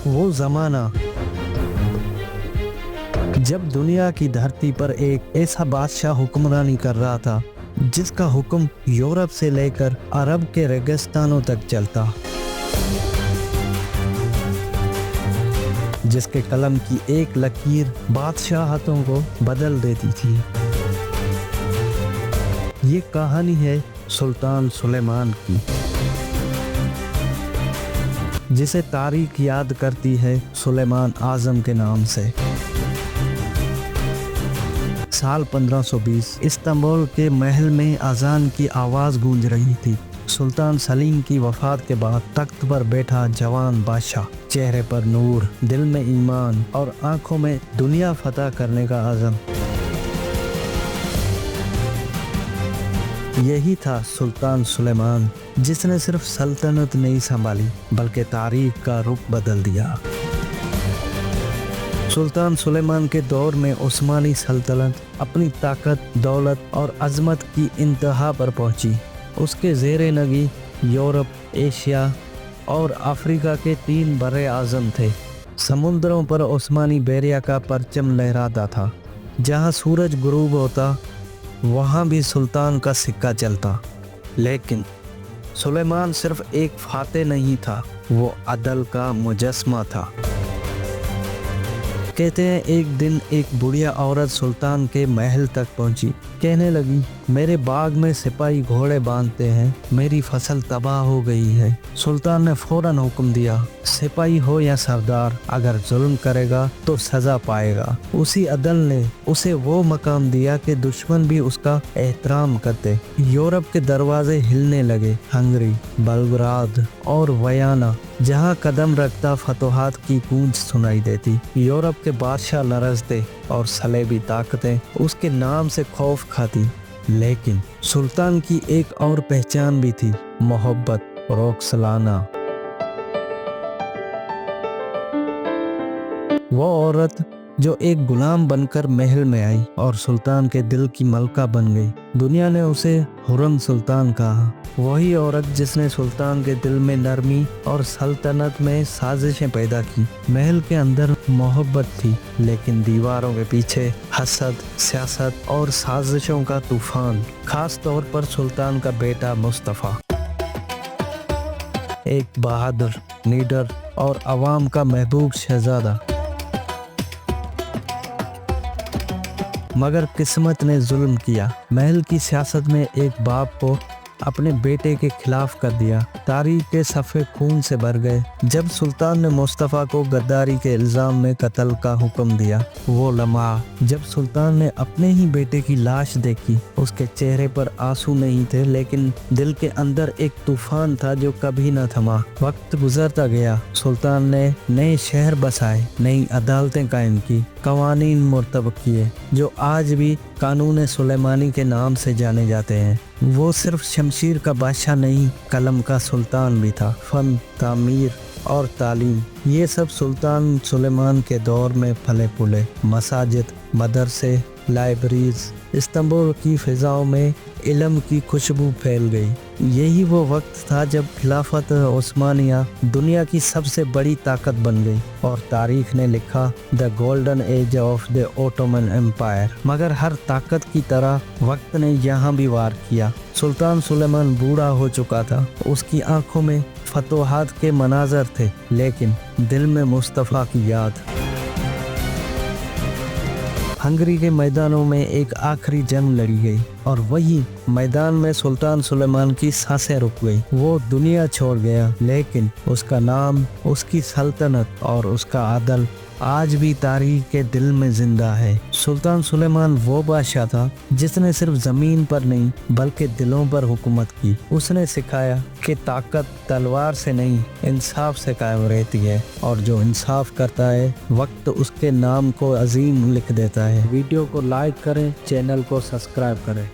वो ज़माना जब दुनिया की धरती पर एक ऐसा बादशाह हुक्मरानी कर रहा था जिसका हुक्म यूरोप से लेकर अरब के रेगिस्तानों तक चलता, जिसके कलम की एक लकीर बादशाहतों को बदल देती थी। ये कहानी है सुल्तान सुलेमान की, जिसे तारीख याद करती है सुलेमान आज़म के नाम से। साल 1520 इस्तांबुल के महल में अजान की आवाज़ गूंज रही थी। सुल्तान सलीम की वफ़ात के बाद तख्त पर बैठा जवान बादशाह, चेहरे पर नूर, दिल में ईमान और आंखों में दुनिया फतह करने का अज़म। यही था सुल्तान सुलेमान, जिसने सिर्फ सल्तनत नहीं संभाली बल्कि तारीख का रुख बदल दिया। सुल्तान सुलेमान के दौर में उस्मानी सल्तनत अपनी ताकत, दौलत और अजमत की इंतहा पर पहुंची। उसके ज़ेरे नगी यूरोप, एशिया और अफ्रीका के 3 बड़े आज़म थे। समुद्रों पर उस्मानी बैरिया का परचम लहराता था। जहां सूरज गुरूब होता वहाँ भी सुल्तान का सिक्का चलता। लेकिन सुलेमान सिर्फ एक फातेह नहीं था, वो अदल का मुजस्मा था। कहते हैं एक दिन एक बुढ़िया औरत सुल्तान के महल तक पहुंची। कहने लगी, मेरे बाग में सिपाही घोड़े बांधते हैं, मेरी फसल तबाह हो गई है। सुल्तान ने फौरन हुक्म दिया, सिपाही हो या सरदार, अगर जुल्म करेगा तो सजा पाएगा। उसी अदल ने उसे वो मकाम दिया कि दुश्मन भी उसका एहतराम करते। यूरोप के दरवाजे हिलने लगे। हंगरी, बेलग्राद और वियना जहाँ कदम रखता फतोहात की गूंज सुनाई देती। यूरोप के बादशाह लरजते और सलेबी ताकतें उसके नाम से खौफ खाती। लेकिन सुल्तान की एक और पहचान भी थी, मोहब्बत, रोक्सलाना। वो औरत जो एक गुलाम बनकर महल में आई और सुल्तान के दिल की मलका बन गई। दुनिया ने उसे हुर्रम सुल्तान कहा। वही औरत जिसने सुल्तान के दिल में नरमी और सल्तनत में साजिशें पैदा की। महल के अंदर मोहब्बत थी, लेकिन दीवारों के पीछे हसद, सियासत और साजिशों का तूफान। खास तौर पर सुल्तान का बेटा मुस्तफ़ा, एक बहादुर, लीडर और अवाम का महबूब शहजादा। मगर किस्मत ने जुल्म किया। महल की सियासत में एक बाप को अपने बेटे के खिलाफ कर दिया। तारीख के सफ़े खून से भर गए। जब सुल्तान ने मुस्तफ़ा को गद्दारी के इल्ज़ाम में कत्ल का हुक्म दिया, वो लम्हा जब सुल्तान ने अपने ही बेटे की लाश देखी, उसके चेहरे पर आंसू नहीं थे, लेकिन दिल के अंदर एक तूफान था जो कभी न थमा। वक्त गुजरता गया। सुल्तान ने नए शहर बसाए, नई अदालतें कायम की, कवानीन मुरतब किए जो आज भी कानून सुलेमानी के नाम से जाने जाते हैं। वो सिर्फ शमशीर का बादशाह नहीं, कलम का सुल्तान भी था। फन, तामीर और तालीम, ये सब सुल्तान सुलेमान के दौर में फले फूले। मसाजिद, मदरसे, लाइब्रेरीज, इस्तांबुल की फिजाओं में इल्म की खुशबू फैल गई। यही वो वक्त था जब खिलाफत उस्मानिया दुनिया की सबसे बड़ी ताकत बन गई और तारीख ने लिखा the golden age of the Ottoman empire. मगर हर ताकत की तरह वक्त ने यहाँ भी वार किया। सुल्तान सुलेमान बूढ़ा हो चुका था। उसकी आंखों में फतोहात के मनाजर थे, लेकिन दिल में मुस्तफ़ा की याद। हंगरी के मैदानों में एक आखिरी जंग लड़ी गई और वही मैदान में सुल्तान सुलेमान की सांसें रुक गई। वो दुनिया छोड़ गया, लेकिन उसका नाम, उसकी सल्तनत और उसका अदल आज भी तारीख के दिल में जिंदा है। सुल्तान सुलेमान वो बादशाह था जिसने सिर्फ जमीन पर नहीं बल्कि दिलों पर हुकूमत की। उसने सिखाया कि ताकत तलवार से नहीं, इंसाफ से कायम रहती है, और जो इंसाफ करता है वक्त उसके नाम को अजीम लिख देता है। वीडियो को लाइक करें, चैनल को सब्सक्राइब करें।